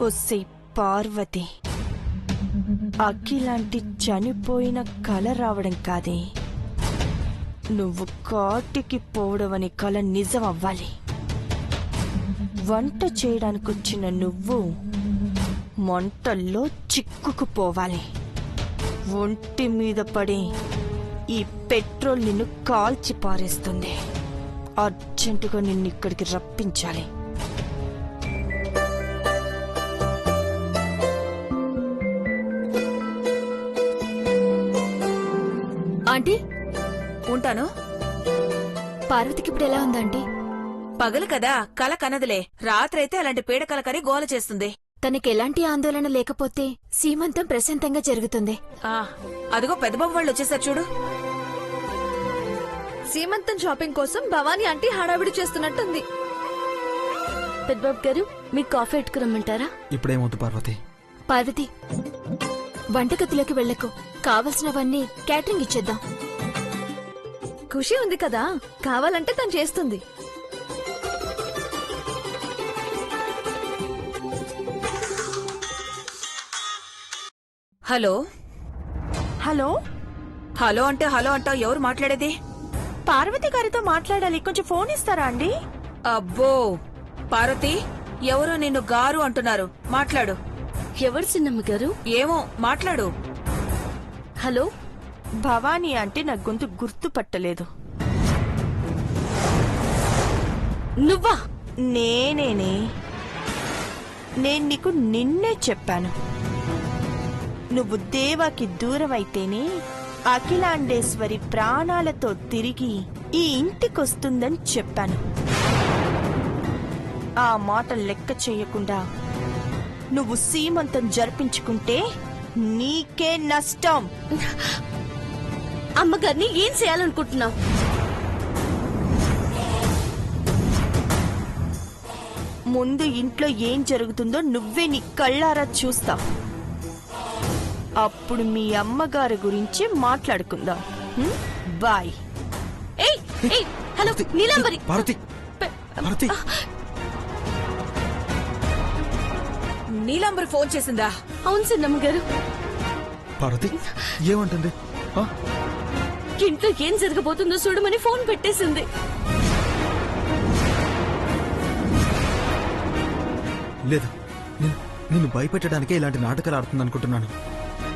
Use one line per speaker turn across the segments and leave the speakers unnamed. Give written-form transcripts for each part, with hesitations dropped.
ఒసే పార్వతి, అఖిలాంటి చనిపోయిన కల రావడం కాదే, నువ్వు కాటికి పోవడమని కల నిజం అవ్వాలి. వంట చేయడానికొచ్చిన నువ్వు మంటల్లో చిక్కుకుపోవాలి. ఒంటి మీద పడి ఈ పెట్రోల్ నిన్ను కాల్చి పారేస్తుంది. అర్జెంటుగా నిన్నిక్కడికి రప్పించాలి.
ఆంటీ,
ఉంటాను.
పార్వతికి ఇప్పుడు ఎలా ఉందంటీ?
పగలు కదా, కల కనదులే. రాత్రైతే అలాంటి పీడకల కని గోల చేస్తుంది.
తనకి ఎలాంటి ఆందోళన లేకపోతే సీమంతం ప్రశాంతంగా జరుగుతుంది.
అదిగో పెద్దబాబు వాళ్ళు వచ్చేసారు చూడు.
సీమంతం షాపింగ్ కోసం భవానీ ఆంటీ హడావిడి చేస్తున్నట్టుంది.
పెద్దబాబు గారు, మీకు కాఫీ ఎట్టుకురమ్మంటారా?
ఇప్పుడేమవుతు పార్వతి?
పార్వతి, వంటగదిలోకి వెళ్లకు. కావలసినవన్నీ క్యాటరింగ్ ఇచ్చేద్దాం.
ఖుషి ఉంది కదా, కావాలంటే తను చేస్తుంది.
హలో
హలో
హలో అంటే హలో అంటావు. ఎవరు మాట్లాడేది?
పార్వతి గారితో మాట్లాడాలి. కొంచెం ఫోన్ ఇస్తారా అండి?
అబ్బో పార్వతి, ఎవరో నిన్ను గారు అంటున్నారు. మాట్లాడు.
ఎవరు చిన్నమ్మ గారు?
ఏమో, మాట్లాడు.
హలో,
భవానీ అంటే నా గొంతు గుర్తుపట్టలేదు.
నువ్వా?
నేనేనే. నేను నీకు నిన్నే చెప్పాను, నువ్వు దేవాకి దూరమైతేనే అఖిలాండేశ్వరి ప్రాణాలతో తిరిగి ఈ ఇంటికొస్తుందని చెప్పాను. ఆ మాట లెక్క చెయ్యకుండా నువ్వు సీమంతం జరిపించుకుంటే నీకే నష్టం.
అమ్మగారిని ఏం చేయాలనుకుంటున్నావు?
ముందు ఇంట్లో ఏం జరుగుతుందో నువ్వే నీ కళ్ళారా చూస్తావు. అప్పుడు మీ అమ్మగారి గురించి మాట్లాడుకుందాం. Bye.
Hello Neelambari.
Parvathi, Parvathi.
Neelambari phone చేసిందా?
అవును చిన్నమ్మ గారు.
పార్వతి ఏమంటుంది?
ఇంట్లో ఏం జరగబోతుందో చూడమని ఫోన్ పెట్టేసింది.
లేదు, నిన్ను భయపెట్టడానికే ఇలాంటి నాటకాలు ఆడుతుందనుకుంటున్నాను.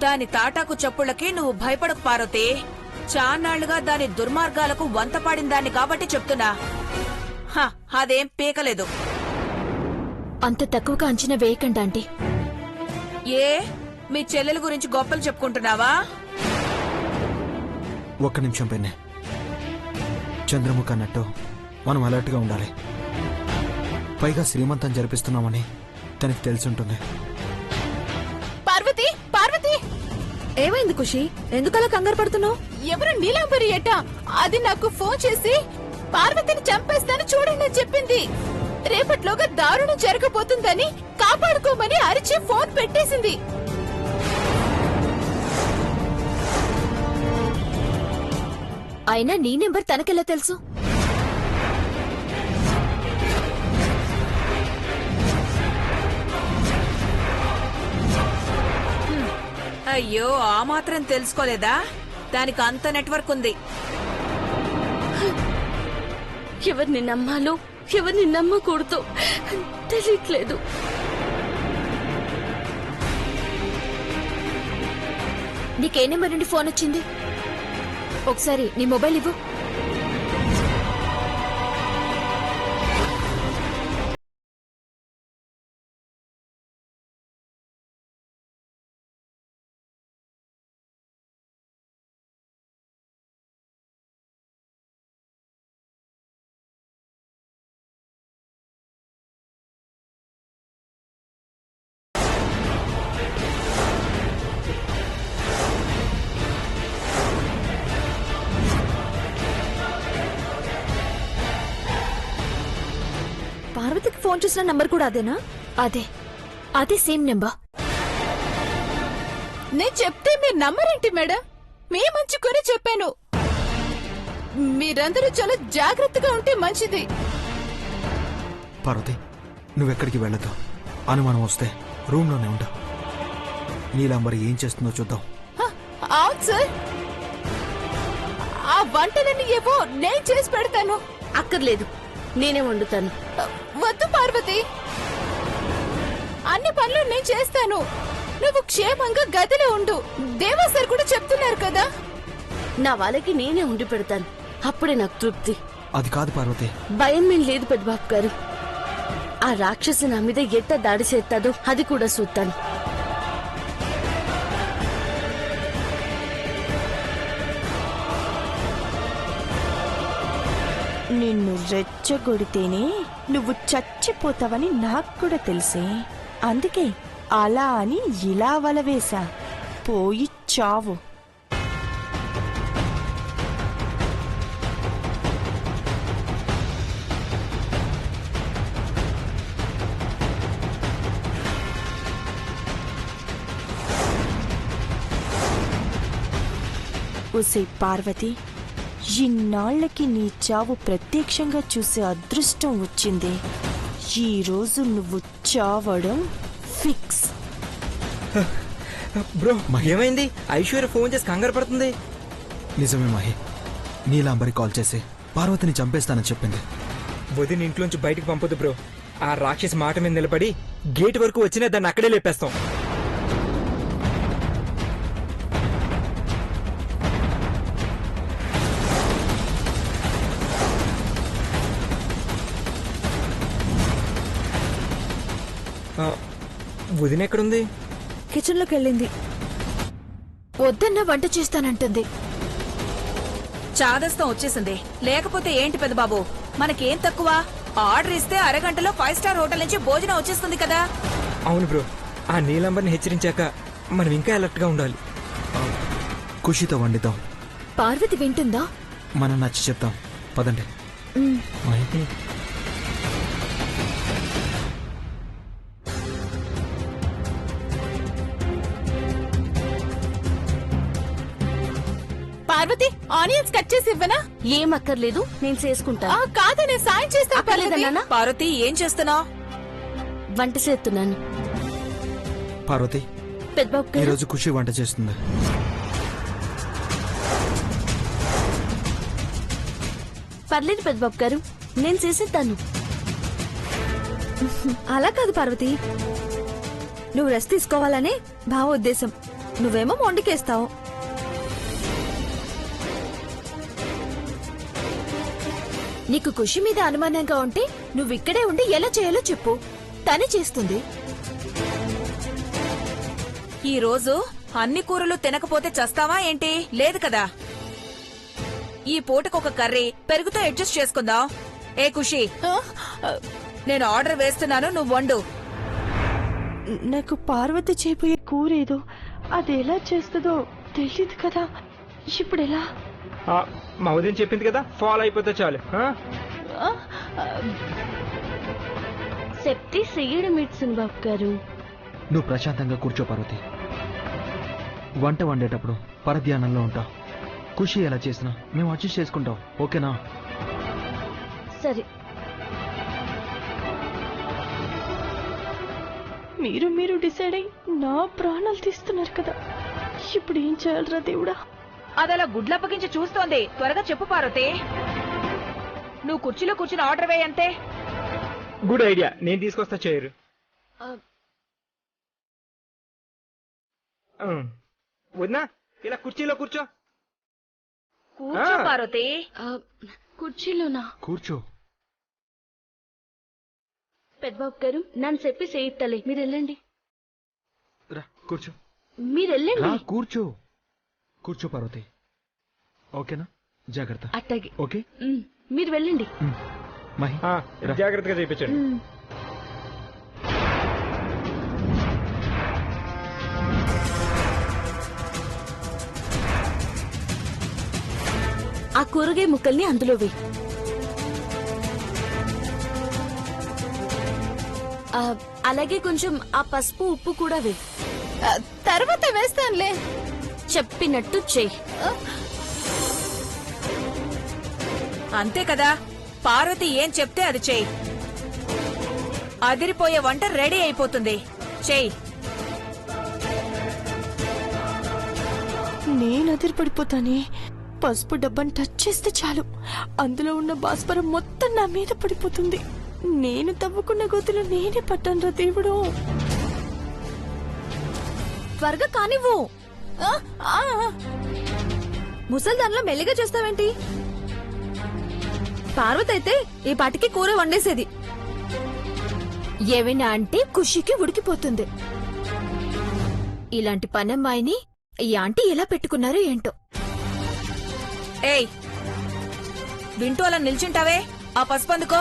దాని తాటాకు చప్పుళ్ళకి నువ్వు భయపడకు పార్వతి. చాన్నాళ్లుగా దాని దుర్మార్గాలకు వంతపాడిందాన్ని కాబట్టి చెప్తున్నా. అదేం పీకలేదు.
అంత తక్కువగా అంచనా వేయకండి ఆంటీ.
ఏ, మీ చెల్లెల గురించి గొప్పలు చెప్పుకుంటున్నావా?
ఒక్క నిమిషం పెన్నే. చంద్రముఖ అన్నట్టు మనం అలర్ట్గా ఉండాలి. పైగా శ్రీమంతం జరిపిస్తున్నామని తనకి తెలిసుంటుంది.
పార్వతి, పార్వతి, ఏమైంది ఖుషి? ఎందుకలా కంగారు పడుతున్నావు? ఎవరు నీలాంబరి ఏట? అది నాకు ఫోన్ చేసి పార్వతిని చంపేస్తాను చూడండి చెప్పింది. రేపట్లోగా దారుణం జరగబోతుందని కాపాడుకోమని అరిచి ఫోన్ పెట్టేసింది.
అయినా నీ నెంబర్ తనకెలా తెలుసు?
అయ్యో, ఆ మాత్రం తెలుసుకోలేదా? దానికి అంత నెట్వర్క్ ఉంది.
ఎవరిని నమ్మాలో ఎవరిని నమ్మకూడదు తెలియట్లేదు. నీకే నెంబర్ నుండి ఫోన్ వచ్చింది? ఒకసారి నీ మొబైల్ ఇవ్వు.
పార్వతికి ఫోన్ చేసిన నంబర్ కూడా అదేనా?
అదే సేమ్ నెంబర్.
నేను చెప్తే మీరు నమ్మరేంటి మేడం? మీ మంచి కొని చెప్పాను. మీరందరూ చాలా జాగ్రత్తగా ఉంటే మంచిది.
పార్వతి, నువ్వెక్కడికి వెళ్ళదు. అనుమానం వస్తే రూమ్లోనే ఉండు. నీలాంబరి ఏం చేస్తుందో చూద్దాం.
అవును సార్, ఆ వంటలన్నీ ఏవో నేను చేసి పెడతాను.
అక్కర్లేదు, నేనే వండుతాను.
వద్దు పార్వతి, అన్ని పనులు నేను చేస్తాను. నువ్వు క్షేమంగా గదిలో ఉండు. దేవా సార్ కూడా చెప్తున్నారు కదా.
నా వాళ్ళకి నేనే ఉండి పెడతాను, అప్పుడే నాకు తృప్తి.
అది కాదు పార్వతి.
భయం ఏం లేదు పెద్దబాబు గారు. ఆ రాక్షసి నా మీద ఎట్ట దాడి చేస్తాదో అది కూడా చూస్తాను.
నిన్ను రెచ్చగొడితేనే నువ్వు చచ్చిపోతావని నాకు కూడా తెలిసే. అందుకే అలా అని ఇలా వలవేశా. పోయి చావు. ఒసే పార్వతి, ఇన్నాళ్లకి నీ చావు ప్రత్యక్షంగా చూసే అదృష్టం వచ్చింది. ఈ రోజు నువ్వు చావడం ఫిక్స్.
బ్రో ఏమైంది? ఐశ్వర్య ఫోన్ చేసి కంగారు పడుతుంది.
నిజమే మహి, నీలాంబరి కాల్ చేసి పార్వతిని చంపేస్తానని చెప్పింది.
వదిన ఇంట్లోంచి బయటకు పంపదు బ్రో. ఆ రాక్షసి మాట మీద నిలబడి గేట్ వరకు వచ్చినా దాన్ని అక్కడే లేపేస్తాం. వదిన ఎక్కడుంది?
కిచెన్ లోకి వెళ్ళింది.
వద్దన్నా వంట చేస్తానంటుంది.
చాదస్తం వచ్చేసింది. లేకపోతే ఏంటి పెద్ద బాబు, మనకేం తక్కువ? ఆర్డర్ ఇస్తే అరగంటలో 5 స్టార్ హోటల్ నుంచి భోజనం వచ్చేస్తుంది కదా.
అవును బ్రో, ఆ నీలంబర్ని హెచ్చరించాక మనం ఇంకా అలర్ట్ గా ఉండాలి.
ఖుషితో వండిద్దాం.
పార్వతి వింటుందా?
మనం నచ్చి చెప్తాం. పదండి. మహి,
పార్వతి, ఆనియన్స్ కట్ చేసి ఇవ్వనా?
ఏం అక్కర్లేదు, నేను చేసుకుంటా.
కాదు, నేను సాయం చేస్తా.
అక్కర్లేదన్నా?
పార్వతి ఏం చేస్తున్నావు?
వంట చేస్తున్నాను.
పార్వతి,
పెద్దబాబు గారు,
ఈరోజు ఖుషి వంట చేస్తుంది.
పర్లేదు పెద్దబాబు గారు, నేను చేసేద్దాను.
అలా కాదు పార్వతి, నువ్వు రెస్ట్ తీసుకోవాలనే భావ ఉద్దేశం. నువ్వేమో వండికేస్తావు.
నీకు ఖుషి మీద అనుమానంగా ఉంటే నువ్వు ఇక్కడే ఉండి ఎలా చేయాలో చెప్పు, తనే చేస్తుంది.
ఈ రోజు అన్ని కూరలు తినకపోతే చస్తావా ఏంటి? లేదు కదా. ఈ పూటకొక కర్రీ పెరుగుతో అడ్జస్ట్ చేసుకుందాం. ఏ ఖుషి, నేను ఆర్డర్ వేస్తున్నాను, నువ్వు వండు.
నాకు పార్వతి చేయబోయే కూరేదో అది ఎలా చేస్తుందో తెలియదు కదా. ఇప్పుడు ఎలా?
మా వదిన చెప్పింది కదా, ఫాలో అయిపోతే చాలు.
చెప్తే చెయ్యడం ఇట్సును బాబు గారు.
నువ్వు ప్రశాంతంగా కూర్చో పార్వతి. వంట వండేటప్పుడు పరధ్యానంలో ఉంటావు. ఖుషి ఎలా చేసినా మేము అడ్జస్ట్ చేసుకుంటాం. ఓకేనా?
సరే.
మీరు డిసైడ్ అయ్యి నా ప్రాణాలు తీస్తున్నారు కదా. ఇప్పుడు ఏం చేయాలరా దేవుడా?
అదలా గుడ్లప్పగించి చూస్తోంది. త్వరగా చెప్పు పార్వతి. నువ్వు కుర్చీలో కూర్చుని ఆర్డర్ వేయంతే.
గుడ్ ఐడియా, నేను తీసుకొస్తా చేయరు. వదినా, ఇలా కుర్చీలో కూర్చో.
కూర్చో పార్వతి.
కుర్చీలోనా?
కూర్చో.
పెద్దబాబు గారు, నన్ను చెప్పి చేయిత్తలే, మీరు వెళ్ళండి.
రా కూర్చో.
మీరు వెళ్ళండి.
రా కూర్చో. కూర్చో పార్వతి. ఓకేనా? జాగ్రత్త.
అట్టాగే.
ఓకే,
మీరు వెళ్ళండి.
మహి రా.
జాగ్రత్తగా చేయించండి.
ఆ కూరగాయ ముక్కల్ని అందులో వేయి. అలాగే కొంచెం ఆ పసుపు ఉప్పు కూడా వేయి.
తర్వాత వేస్తానులే.
చెప్పినట్టు చెయ్యి.
అంతే కదా, పార్వతి ఏం చెప్తే అది చెయ్యి. అదిరిపోయే వంట రెడీ అయిపోతుంది. చెయ్యి.
నేను అదిరిపడిపోతానే. పసుపు డబ్బాని టచ్ చేస్తే చాలు, అందులో ఉన్న భాస్వరం మొత్తం నా మీద పడిపోతుంది. నేను తవ్వుకున్న గోతులు నేనే పట్టానురా దేవుడు.
త్వరగా కానివ్వు. ముసలి దానిలో మెల్లిగా చేస్తావేంటి? పార్వతి అయితే ఈ పాటికి కూర వండేసేది.
ఏమైనా అంటే ఖుషికి ఉడికిపోతుంది. ఇలాంటి పనమ్మాయిని ఈ ఆంటీ ఎలా పెట్టుకున్నారో ఏంటో.
ఏయ్, వింటూ అలా నిల్చుంటావే, ఆ పసుపు అందుకో.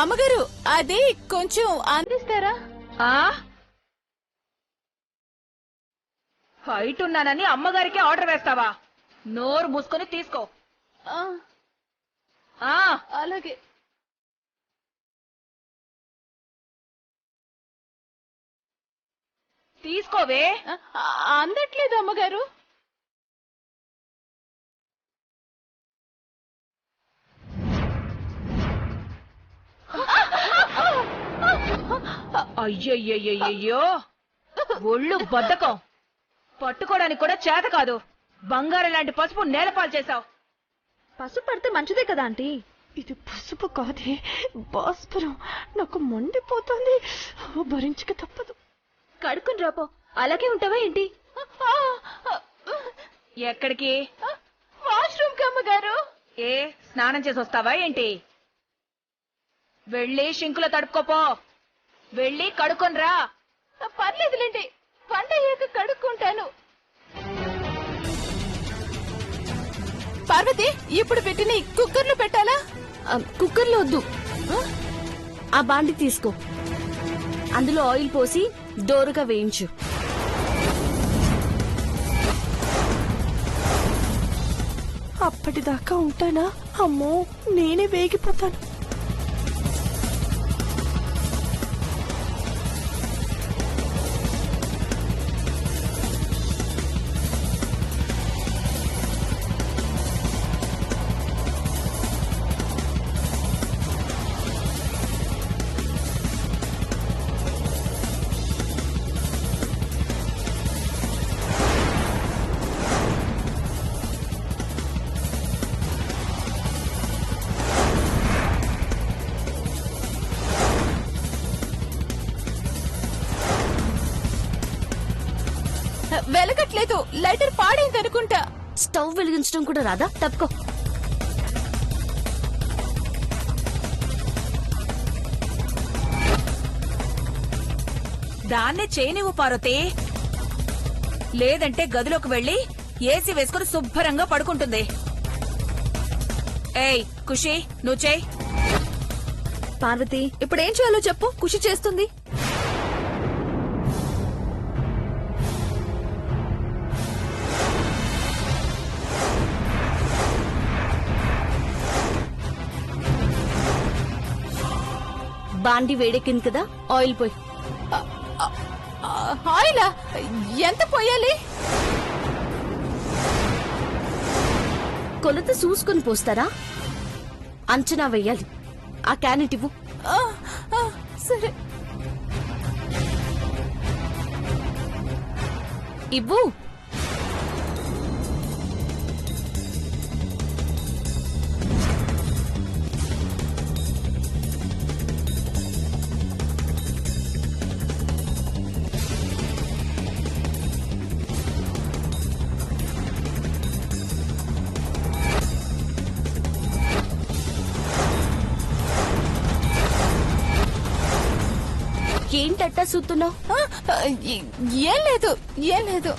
అమ్మగారు, అది కొంచెం అందిస్తారా?
హైట్ ఉన్నానని అమ్మగారికి ఆర్డర్ వేస్తావా? నోరు మూసుకొని తీసుకో.
అలాగే.
తీసుకోవే.
అందట్లేదు అమ్మగారు.
అయ్యయ్యయ్యో, ఒళ్ళు బద్ధకం, పట్టుకోవడానికి కూడా చేత కాదు. బంగారం లాంటి పసుపు నేలపాలు చేశావు.
పసుపు పడితే మంచిదే కదా ఆంటీ.
ఇది పసుపు కాదే, భాస్వరం. నాకు మండిపోతుంది, భరించక తప్పదు.
కడుక్కుని రాపో. అలాగే ఉంటావా ఏంటి?
ఎక్కడికి?
వాష్రూమ్ కి అమ్మగారు.
ఏ, స్నానం చేసి వస్తావా ఏంటి? వెళ్ళి షింకులో తడుపుకోపో. వెళ్ళి కడుక్కొని రా.
పర్లేదులేండి, వంట అయ్యాక కడుక్కుంటాను. పార్వతి, ఇప్పుడు పెట్టిన కుక్కర్లో పెట్టాలా?
కుక్కర్లో వద్దు, ఆ బాండి తీసుకో, అందులో ఆయిల్ పోసి దోరగా వేయించు.
అప్పటిదాకా ఉంటానా? అమ్మో, నేనే వేగిపోతాను.
వెలగట్లేదు, లైటర్ పాడైంది అనుకుంటా.
స్టవ్ వెలిగించడం కూడా రాదా? తప్పుకో.
దాన్నే చేయనివ్వు పార్వతి, లేదంటే గదిలోకి వెళ్ళి ఏసీ వేసుకుని శుభ్రంగా పడుకుంటుంది. ఏయ్ ఖుషి, నువ్వు చేయి.
పార్వతి, ఇప్పుడు ఏం చేయాలో చెప్పు. ఖుషి చేస్తుంది.
బాండి వేడెక్కింది కదా, ఆయిల్ పోయి.
ఆయిలా? ఎంత పోయాలి?
కొలత చూసుకుని పోస్తారా? అంచనా వెయ్యాలి. ఆ క్యానెట్ ఇవ్వు.
సరే.
ఇవ్వు. ఏంటట్టా సూతున్నావు?
ఏం లేదు, ఏం లేదు.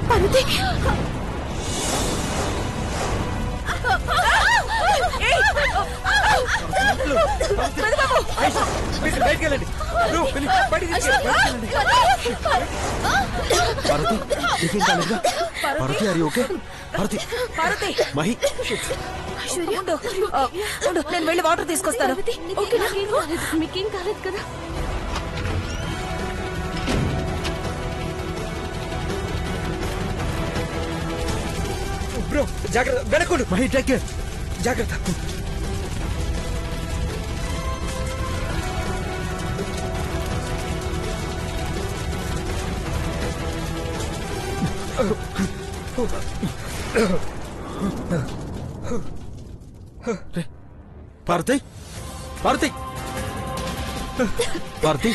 పార్వతి,
ఏయ్!
ఐషు, మీరు బయటికి వెళ్ళండి. బ్రో, వెళ్ళి బయటికి తీసుకెళ్ళండి.
పార్వతి నీకేం కాలేదుగా? Parvathi are okay? పార్వతి
పార్వతి
మహి
ఉండు. ఉండు, నేను వెళ్ళి వాటర్ తీసుకొస్తాను.
మీకేం కాలేదు కదా?
బ్రో జాగ్రత్త, వెనక్కుండు.
Mahi take care.
జాగ్రత్త.
Parvathi Parvathi Parvathi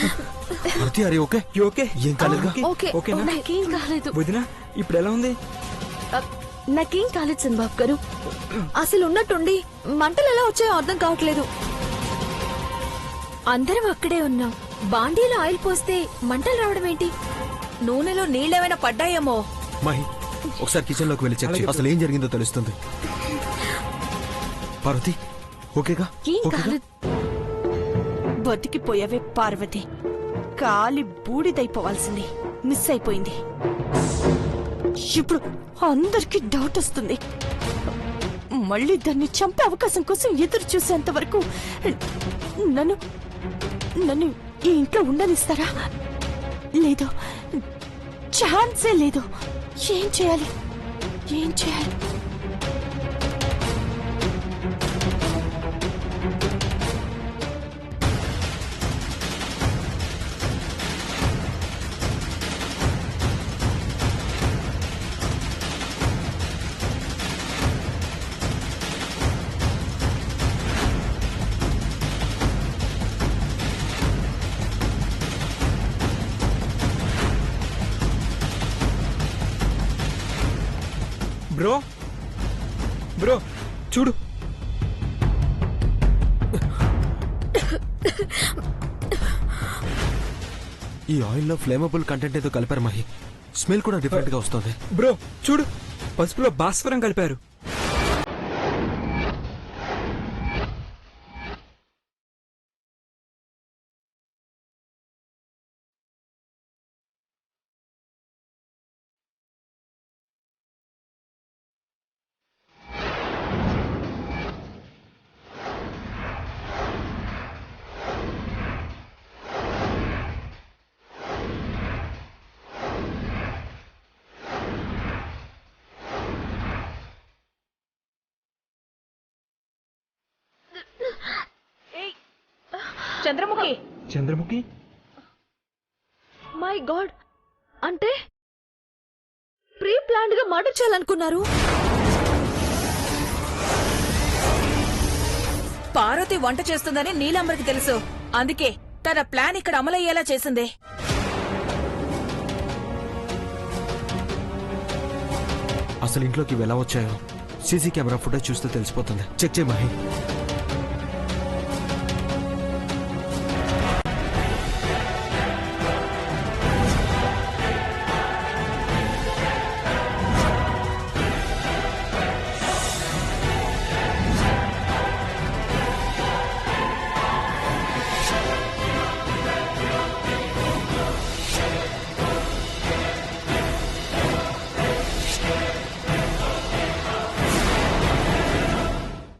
Parvathi are okay?
You okay?
ఏం కాలేదుగా?
ఓకేనా?
నాకేం కాలేదు.
వదినా ఇప్పుడు ఎలా ఉంది?
నాకేం కాలేదు చంద్రబాబు గారు.
అసలు ఉన్నట్టుండి మంటలు ఎలా వచ్చాయో అర్థం కావట్లేదు. అందరం అక్కడే ఉన్నాం. బాండీలో ఆయిల్ పోస్తే మంటలు రావడం ఏంటి?
నూనెలో నీళ్ళేమైనా పడ్డాయేమో.
మహి ఒకసారి కిచెన్ లోకి వెళ్ళి చెక్ చేయి. అసలు ఏం జరిగిందో తెలుస్తుంది. పార్వతి ఓకేగా?
ఏం
ఓకేగా?
కాలేదు. బతికిపోయావే పార్వతి. కాలి బూడిదైపోవాల్సింది మిస్ అయిపోయింది. ఇప్పుడు అందరికి డౌట్ వస్తుంది. మళ్ళీ దాన్ని చంపే అవకాశం కోసం ఎదురు చూసేంత వరకు నన్ను నన్ను ఈ ఇంట్లో ఉండనిస్తారా? లేదు, ఛాన్సే లేదు. ఏం చేయాలి? ఏం చేయాలి?
బ్రో బ్రో చూడు.
ఈ ఆయిల్ లో ఫ్లేమబుల్ కంటెంట్ ఏదో కలిపారు మహి. స్మెల్ కూడా డిఫరెంట్ గా వస్తుంది.
బ్రో చూడు, పసుపులో భాస్వరం కలిపారు.
చంద్రముఖి,
చంద్రముఖి
మై గాడ్, అంటే ప్రీ ప్లాన్డ్ గా మర్డర్ చేయాలనుకున్నారు.
పార్వతి వంట చేస్తుందని నీలాంబరికి తెలుసు. అందుకే తన ప్లాన్ ఇక్కడ అమలయ్యేలా చేసింది.
అసలు ఇంట్లోకి ఇవి ఎలా వచ్చాయో సీసీ కెమెరా ఫుటేజ్ చూస్తే తెలిసిపోతుంది. చెక్ చేయి మహి.